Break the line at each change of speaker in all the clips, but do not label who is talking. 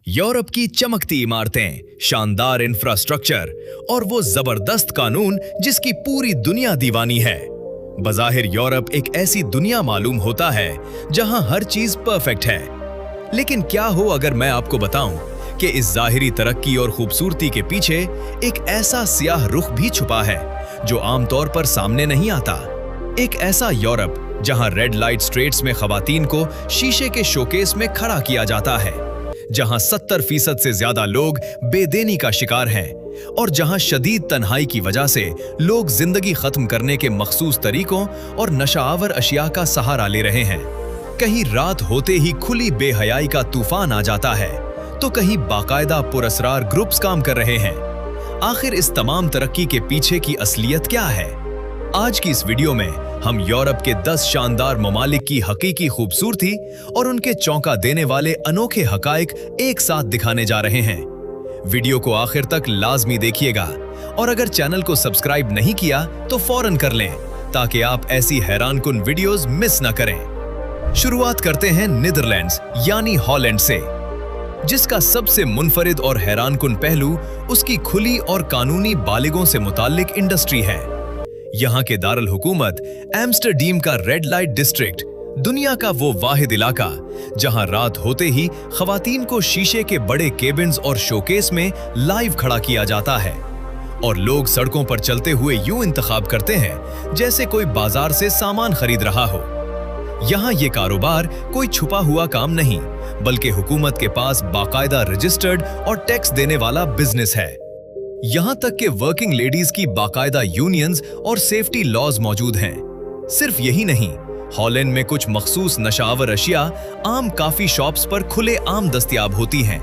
Europe की चमकती इमारतें, शानदार इंफ्रास्ट्रक्चर और वो जबरदस्त कानून जिसकी पूरी दुनिया दीवानी है। बज़ाहिर यूरोप एक ऐसी दुनिया मालूम होता है जहां हर चीज परफेक्ट है। लेकिन क्या हो अगर मैं आपको बताऊं कि इस जाहिरी तरक्की और खूबसूरती के पीछे एक ऐसा स्याह रुख भी छुपा है जो आमतौर पर सामने नहीं आता। एक ऐसा यूरोप जहां रेड लाइट स्ट्रेट्स में खवातीन को शीशे के शोकेस में खड़ा किया जाता है, जहां 70% से ज्यादा लोग बेदेनी का शिकार हैं और जहां शदीद तन्हाई की वजह से लोग जिंदगी खत्म करने के मखसूस तरीकों और नशाआवर अशिया का सहारा ले रहे हैं। कहीं रात होते ही खुली बेहयाई का तूफान आ जाता है तो कहीं बाकायदा पुरअसरार ग्रुप्स काम कर रहे हैं। आखिर इस तमाम तरक्की के पीछे की असलियत क्या है? आज की इस वीडियो में हम यूरोप के 10 शानदार ममालिक की हकीकी खूबसूरती और उनके चौंका देने वाले अनोखे हकाइक एक साथ दिखाने जा रहे हैं। वीडियो को आखिर तक लाजमी देखिएगा और अगर चैनल को सब्सक्राइब नहीं किया तो फौरन कर लें ताकि आप ऐसी हैरानकुन वीडियोस मिस न करें। शुरुआत करते हैं नीदरलैंड्स यानी हॉलैंड से, जिसका सबसे मुनफरिद और हैरानकुन पहलू उसकी खुली और कानूनी बालिगों से मुताल्लिक इंडस्ट्री है। यहाँ के दारुल हुकूमत एम्स्टरडम का रेड लाइट डिस्ट्रिक्ट दुनिया का वो वाहिद इलाका जहाँ रात होते ही खवातीन को शीशे के बड़े केबिन्स और शोकेस में लाइव खड़ा किया जाता है और लोग सड़कों पर चलते हुए यूं इंतखाब करते हैं जैसे कोई बाजार से सामान खरीद रहा हो। यहाँ ये कारोबार कोई छुपा हुआ काम नहीं बल्कि हुकूमत के पास बाकायदा रजिस्टर्ड और टैक्स देने वाला बिजनेस है। यहाँ तक कि वर्किंग लेडीज की बाकायदा यूनियंस और सेफ्टी लॉज मौजूद हैं। सिर्फ यही नहीं, हॉलैंड में कुछ मखसूस नशावर अशिया आम काफी शॉप्स पर खुले आम दस्तयाब होती हैं,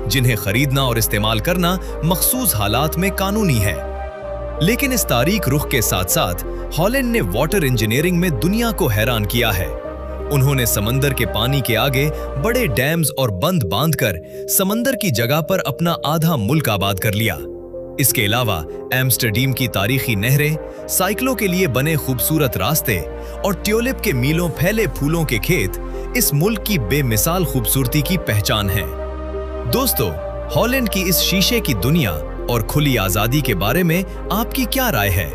जिन्हें खरीदना और इस्तेमाल करना मखसूस हालात में कानूनी है। लेकिन इस तारीख रुख के साथ साथ हॉलैंड ने वाटर इंजीनियरिंग में दुनिया को हैरान किया है। उन्होंने समंदर के पानी के आगे बड़े डैम्स और बंद बांधकर समंदर की जगह पर अपना आधा मुल्क आबाद कर लिया। इसके अलावा एम्स्टरडम की तारीखी नहरें, साइकिलों के लिए बने खूबसूरत रास्ते और ट्यूलिप के मीलों फैले फूलों के खेत इस मुल्क की बेमिसाल खूबसूरती की पहचान हैं। दोस्तों, हॉलैंड की इस शीशे की दुनिया और खुली आजादी के बारे में आपकी क्या राय है?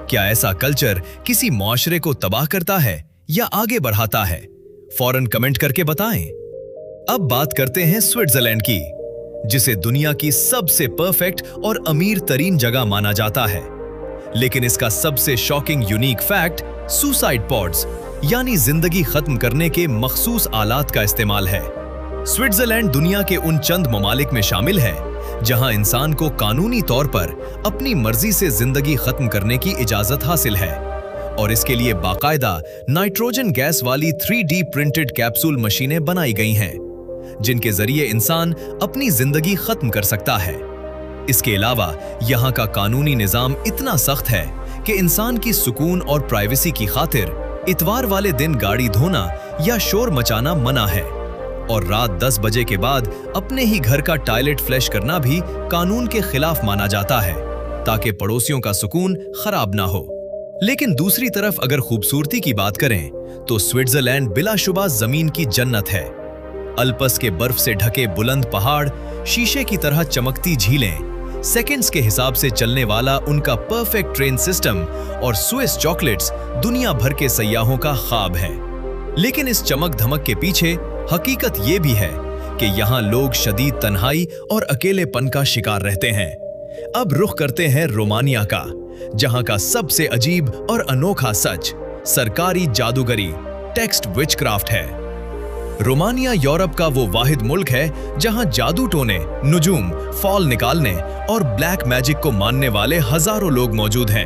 क्या ऐसा कल्चर किसी मुआशरे को तबाह करता है या आगे बढ़ाता है? फौरन कमेंट करके बताएं। अब बात करते हैं स्विट्जरलैंड की, जिसे दुनिया की सबसे परफेक्ट और अमीर तरीन जगह माना जाता है। लेकिन इसका सबसे shocking unique fact suicide pods यानी जिंदगी खत्म करने के मखसूस आलात का इस्तेमाल है। स्विट्जरलैंड दुनिया के उन चंद ममालिक में शामिल है जहां इंसान को कानूनी तौर पर अपनी मर्जी से जिंदगी खत्म करने की इजाजत हासिल है और इसके लिए बाकायदा नाइट्रोजन गैस वाली 3D प्रिंटेड कैप्सूल मशीनें बनाई गई हैं जिनके जरिए इंसान अपनी जिंदगी खत्म कर सकता है। इसके अलावा यहाँ का कानूनी निजाम इतना सख्त है कि इंसान की सुकून और प्राइवेसी की खातिर इतवार वाले दिन गाड़ी धोना या शोर मचाना मना है और रात 10 बजे के बाद अपने ही घर का टॉयलेट फ्लश करना भी कानून के खिलाफ माना जाता है ताकि पड़ोसियों का सुकून खराब ना हो। लेकिन दूसरी तरफ अगर खूबसूरती की बात करें तो स्विट्जरलैंड बिलाशुबा जमीन की जन्नत है। अल्पस के बर्फ से ढके बुलंद पहाड़, शीशे की तरह चमकती झीलें, सेकंड्स के हिसाब से चलने वाला उनका परफेक्ट ट्रेन सिस्टम और स्विस चॉकलेट्स दुनिया भर के सयाहों का ख्वाब है। लेकिन इस चमक धमक के पीछे हकीकत ये भी है कि यहाँ लोग शदीद तन्हाई और अकेलेपन का शिकार रहते हैं। अब रुख करते हैं रोमानिया का, जहाँ का सबसे अजीब और अनोखा सच सरकारी जादूगरी टेक्स्ट विचक्राफ्ट है। रोमानिया यूरोप का वो वाहिद मुल्क है जहां जादू टोने, नुजूम, फॉल निकालने और ब्लैक मैजिक को मानने वाले हजारों लोग मौजूद हैं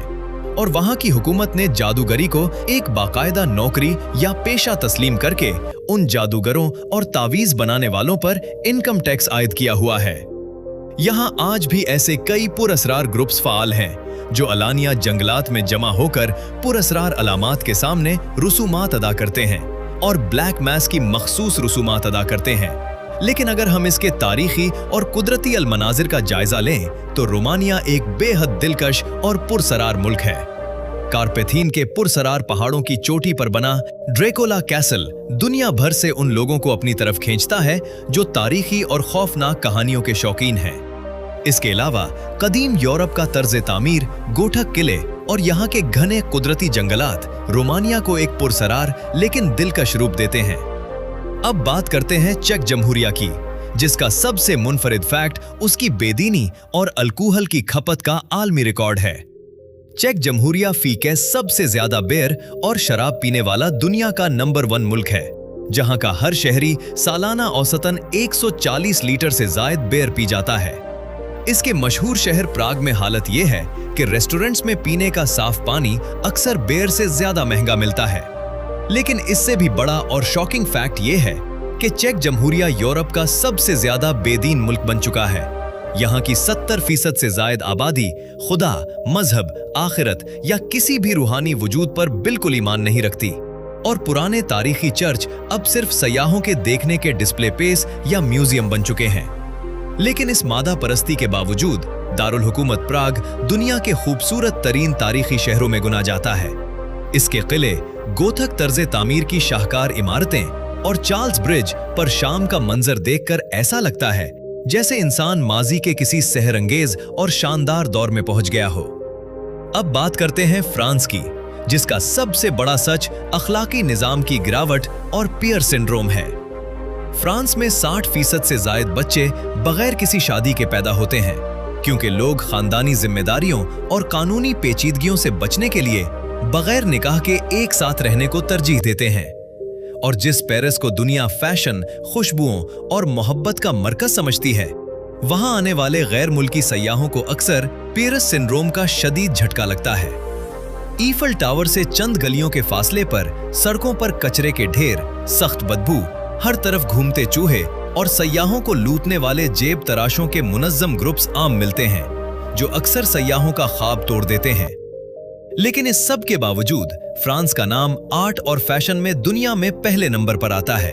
और वहां की हुकूमत ने जादूगरी को एक बाकायदा नौकरी या पेशा तस्लीम करके उन जादूगरों और तावीज बनाने वालों पर इनकम टैक्स आयद किया हुआ है। यहाँ आज भी ऐसे कई पुरअसरार ग्रुप्स फाल हैं जो अलानिया जंगलात में जमा होकर पुरअसरार अलामात के सामने रुसूमात अदा करते हैं और ब्लैक मैस की मखसूस रसूमात अदा करते हैं। लेकिन अगर हम इसके तारीखी और कुदरती अलमनाजिर का जायजा लें तो रोमानिया एक बेहद दिलकश और पुरसरार मुल्क है। कारपेथीन के पुरसरार पहाड़ों की चोटी पर बना ड्रेकोला कैसल दुनिया भर से उन लोगों को अपनी तरफ खींचता है जो तारीखी और खौफनाक कहानियों के शौकीन हैं। इसके अलावा कदीम यूरोप का तर्ज तामीर, गोठक किले और यहाँ के घने कुदरती जंगलात रोमानिया को एक पुरसरार लेकिन दिलकश रूप देते हैं। अब बात करते हैं चेक जमहूरिया की, जिसका सबसे मुनफरिद फैक्ट उसकी बेदीनी और अल्कोहल की खपत का आलमी रिकॉर्ड है। चेक जमहूरिया फी के सबसे ज्यादा बियर और शराब पीने वाला दुनिया का नंबर 1 मुल्क है, जहां का हर शहरी सालाना औसतन 140 लीटर से ज्यादा बियर पी जाता है। इसके मशहूर शहर प्राग में हालत यह है कि रेस्टोरेंट्स में पीने का साफ पानी अक्सर बियर से ज्यादा महंगा मिलता है। लेकिन इससे भी बड़ा और शॉकिंग फैक्ट यह है कि चेक जमहूरिया यूरोप का सबसे ज्यादा बेदीन मुल्क बन चुका है। यहाँ की 70% से ज्यादा आबादी खुदा, मजहब, आखिरत या किसी भी रूहानी वजूद पर बिल्कुल ईमान नहीं रखती, और पुराने तारीखी चर्च अब सिर्फ सयाहों के देखने के डिस्प्ले पेस या म्यूजियम बन चुके हैं। लेकिन इस मादा परस्ती के बावजूद दारुल हुकूमत प्राग दुनिया के खूबसूरत तरीन तारीखी शहरों में गुना जाता है। इसके किले, गोथक तर्ज तामीर की शाहकार इमारतें और चार्ल्स ब्रिज पर शाम का मंजर देखकर ऐसा लगता है जैसे इंसान माजी के किसी सहरंगेज और शानदार दौर में पहुंच गया हो। अब बात करते हैं फ्रांस की, जिसका सबसे बड़ा सच अखलाकी निजाम की गिरावट और पियर सिंड्रोम है। फ्रांस में 60% से ज्यादा बच्चे बगैर किसी शादी के पैदा होते हैं, क्योंकि लोग खानदानी जिम्मेदारियों और कानूनी पेचीदगियों से बचने के लिए बगैर निकाह के एक साथ रहने को तरजीह देते हैं। और जिस पेरिस को दुनिया फैशन, खुशबुओं और मोहब्बत का मरकज समझती है, वहां आने वाले गैर मुल्की सयाहों को अक्सर पियर्स सिंड्रोम का शदीद झटका लगता है। ईफल टावर से चंद गलियों के फासले पर सड़कों पर कचरे के ढेर, सख्त बदबू, हर तरफ घूमते चूहे और सयाहों को लूटने वाले जेब तराशों के मुनज्जम ग्रुप्स आम मिलते हैं, जो अक्सर सयाहों का ख्वाब तोड़ देते हैं। लेकिन इस सब के बावजूद फ्रांस का नाम आर्ट और फैशन में दुनिया में पहले नंबर पर आता है।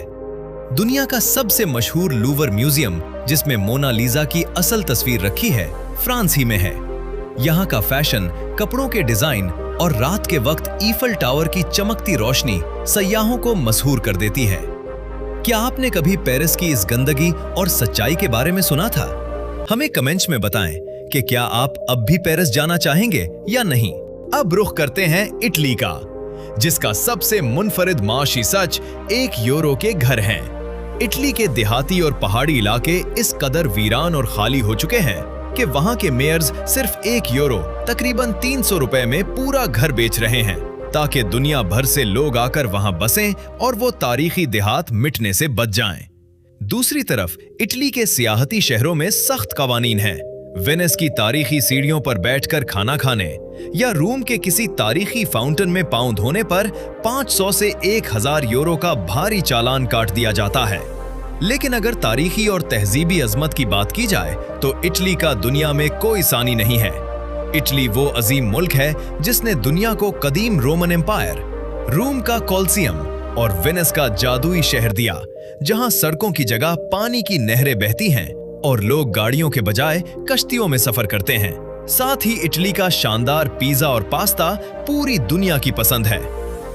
दुनिया का सबसे मशहूर लूवर म्यूजियम, जिसमें मोनालिसा की असल तस्वीर रखी है, फ्रांस ही में है। यहाँ का फैशन, कपड़ों के डिजाइन और रात के वक्त ईफल टावर की चमकती रोशनी सयाहों को मशहूर कर देती है। क्या आपने कभी पेरिस की इस गंदगी और सच्चाई के बारे में सुना था? हमें कमेंट्स में बताएं कि क्या आप अब भी पेरिस जाना चाहेंगे या नहीं। अब रुख करते हैं इटली का, जिसका सबसे मुनफरिद माशी सच 1 यूरो के घर हैं। इटली के देहाती और पहाड़ी इलाके इस कदर वीरान और खाली हो चुके हैं कि वहां के मेयर्स सिर्फ 1 यूरो तकरीबन 300 रुपए में पूरा घर बेच रहे हैं, ताकि दुनिया भर से लोग आकर वहां बसें और वो तारीखी देहात मिटने से बच जाएं। दूसरी तरफ इटली के सियाहती शहरों में सख्त कवानीन हैं। वेनिस की तारीखी सीढ़ियों पर बैठकर खाना खाने या रोम के किसी तारीखी फाउंटेन में पांव धोने पर 500 से 1000 यूरो का भारी चालान काट दिया जाता है। लेकिन अगर तारीखी और तहजीबी अजमत की बात की जाए तो इटली का दुनिया में कोई सानी नहीं है। इटली वो अजीम मुल्क है जिसने दुनिया को कदीम रोमन एम्पायर, रोम का कोलिसियम और वेनिस का जादुई शहर दिया, जहां सड़कों की जगह पानी की नहरें बहती हैं और लोग गाड़ियों के बजाय कश्तियों में सफर करते हैं। साथ ही इटली का शानदार पिज्जा और पास्ता पूरी दुनिया की पसंद है।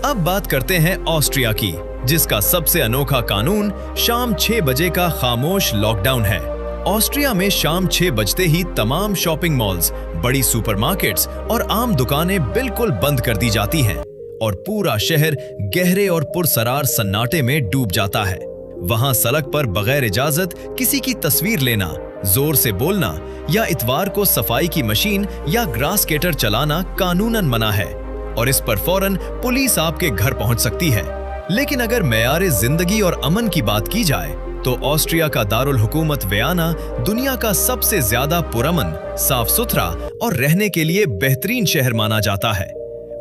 अब बात करते हैं ऑस्ट्रिया की, जिसका सबसे अनोखा कानून शाम 6 बजे का खामोश लॉकडाउन है। ऑस्ट्रिया में शाम 6 बजते ही तमाम शॉपिंग मॉल्स, बड़ी सुपरमार्केट्स और आम दुकानें बिल्कुल बंद कर दी जाती हैं और पूरा शहर गहरे और पुरसरार सन्नाटे में डूब जाता है। वहां सड़क पर बगैर इजाजत किसी की तस्वीर लेना, जोर से बोलना या इतवार को सफाई की मशीन या ग्रास कटर चलाना कानूनन मना है और इस पर फौरन पुलिस आपके घर पहुंच सकती है। लेकिन अगर मेयारे जिंदगी और अमन की बात की जाए तो ऑस्ट्रिया का दारुल हुकूमत वियना दुनिया का सबसे ज्यादा पुरअमन, साफ सुथरा और रहने के लिए बेहतरीन शहर माना जाता है।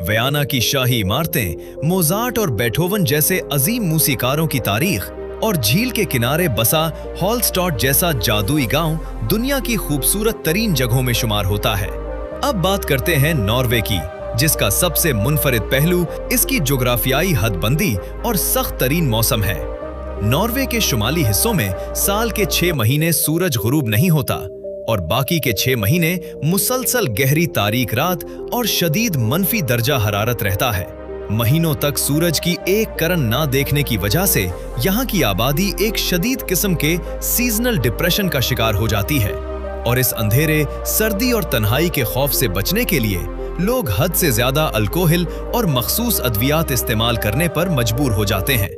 वियना की शाही इमारतें, मोजार्ट और बेथोवन जैसे अजीम मूसीकारों की तारीख और झील के किनारे बसा हॉलस्टॉट जैसा जादुई गांव दुनिया की खूबसूरत तरीन जगहों में शुमार होता है। अब बात करते हैं नॉर्वे की, जिसका सबसे मुनफरिद पहलू इसकी जोग्राफियाई हदबंदी और सख्त तरीन मौसम है। नॉर्वे के शुमाली हिस्सों में साल के 6 महीने सूरज गुरूब नहीं होता और बाकी के 6 महीने मुसलसल गहरी तारीक रात और शदीद मनफी दर्जा हरारत रहता है। महीनों तक सूरज की एक किरण ना देखने की वजह से यहाँ की आबादी एक शदीद किस्म के सीजनल डिप्रेशन का शिकार हो जाती है और इस अंधेरे, सर्दी और तन्हाई के खौफ से बचने के लिए लोग हद से ज्यादा अल्कोहल और मखसूस अद्वियात इस्तेमाल करने पर मजबूर हो जाते हैं।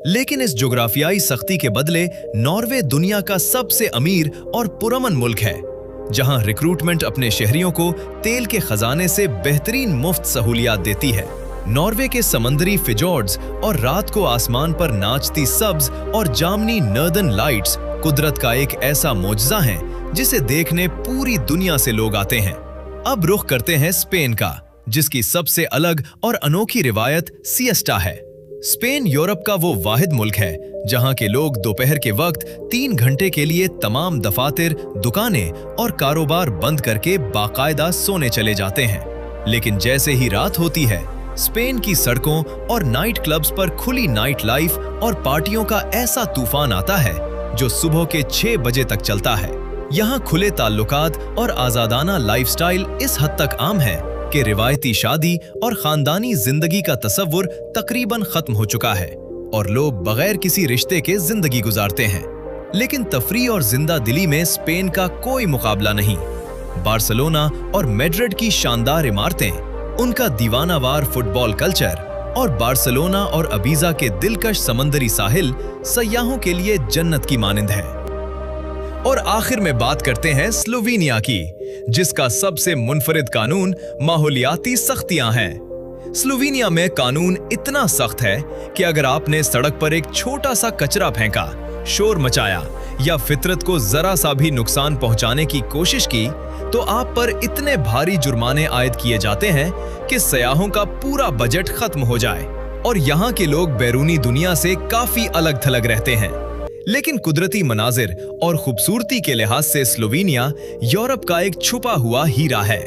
लेकिन इस जोग्राफियाई सख्ती के बदले नॉर्वे दुनिया का सबसे अमीर और पुरअमन मुल्क है, जहां रिक्रूटमेंट अपने शहरियों को तेल के खजाने से बेहतरीन मुफ्त सहूलियात देती है। नॉर्वे के समंदरी फिजोर्ड्स और रात को आसमान पर नाचती सब्ज और जामनी नर्दर्न लाइट्स कुदरत का एक ऐसा मोजज़ा है जिसे देखने पूरी दुनिया से लोग आते हैं। अब रुख करते हैं स्पेन का, जिसकी सबसे अलग और अनोखी रिवायत सिएस्टा है। स्पेन यूरोप का वो वाहिद मुल्क है जहां के लोग दोपहर के वक्त 3 घंटे के लिए तमाम दफातर, दुकानें और कारोबार बंद करके बाकायदा सोने चले जाते हैं। लेकिन जैसे ही रात होती है, स्पेन की सड़कों और नाइट क्लब्स पर खुली नाइट लाइफ और पार्टियों का ऐसा तूफान आता है जो सुबह के 6 बजे तक चलता है। यहाँ खुले ताल्लुकात और आजादाना लाइफस्टाइल इस हद तक आम है कि रिवायती शादी और खानदानी जिंदगी का तसव्वुर तकरीबन खत्म हो चुका है और लोग बगैर किसी रिश्ते के जिंदगी गुजारते हैं। लेकिन तफरी और जिंदा दिली में स्पेन का कोई मुकाबला नहीं। बार्सिलोना और मैड्रिड की शानदार इमारतें, उनका दीवानावार फुटबॉल कल्चर और बार्सिलोना और अबीजा के दिलकश समंदरी साहिल सयाहों के लिए जन्नत की मानिंद है। और आखिर में बात करते हैं स्लोवेनिया की, जिसका सबसे मुनफरिद कानून माहौलियाती सख्तियां हैं। स्लोवेनिया में कानून इतना सख्त है कि अगर आपने सड़क पर एक छोटा सा कचरा फेंका, शोर मचाया या फितरत को जरा सा भी नुकसान पहुंचाने की कोशिश की तो आप पर इतने भारी जुर्माने आयद किए जाते हैं कि सयाहों का पूरा बजट खत्म हो जाए और यहाँ के लोग बैरूनी दुनिया से काफी अलग थलग रहते हैं। लेकिन कुदरती मनाजिर और खूबसूरती के लिहाज से स्लोवेनिया यूरोप का एक छुपा हुआ हीरा है।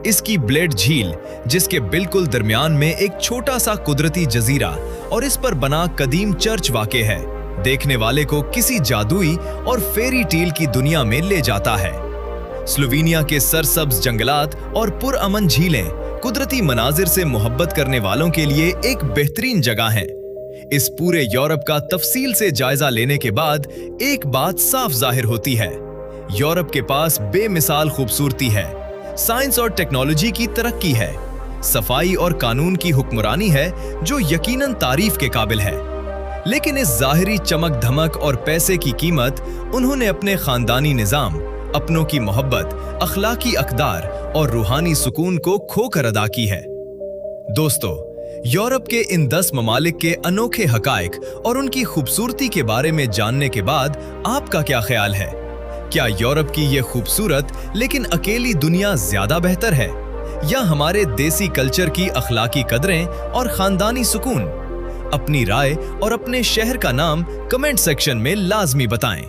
इसकी ब्लेड झील, जिसके बिल्कुल दरमियान में एक छोटा सा कुदरती जजीरा और इस पर बना कदीम चर्च वाक़े है, देखने वाले को किसी जादुई और फेरी टेल की दुनिया में ले जाता है। स्लोवेनिया के सरसब्ज जंगलात और पुरअमन झीलें कुदरती मनाजिर से मोहब्बत करने वालों के लिए एक बेहतरीन जगह हैं। इस पूरे यूरोप का तफसील से जायजा लेने के बाद एक बात साफ जाहिर होती है, यूरोप के पास बेमिसाल खूबसूरती है, साइंस और टेक्नोलॉजी की तरक्की है, सफाई और कानून की हुक्मरानी है जो यकीनन तारीफ के काबिल है। लेकिन इस जाहिरी चमक धमक और पैसे की कीमत उन्होंने अपने खानदानी निजाम, अपनों की मोहब्बत, अखलाकी अकदार और रूहानी सुकून को खोकर अदा की है। दोस्तों, यूरोप के इन 10 ममालिक के अनोखे हकायक और उनकी खूबसूरती के बारे में जानने के बाद आपका क्या ख्याल है? क्या यूरोप की ये खूबसूरत लेकिन अकेली दुनिया ज्यादा बेहतर है या हमारे देसी कल्चर की अखलाकी कदरें और खानदानी सुकून? अपनी राय और अपने शहर का नाम कमेंट सेक्शन में लाजमी बताएं।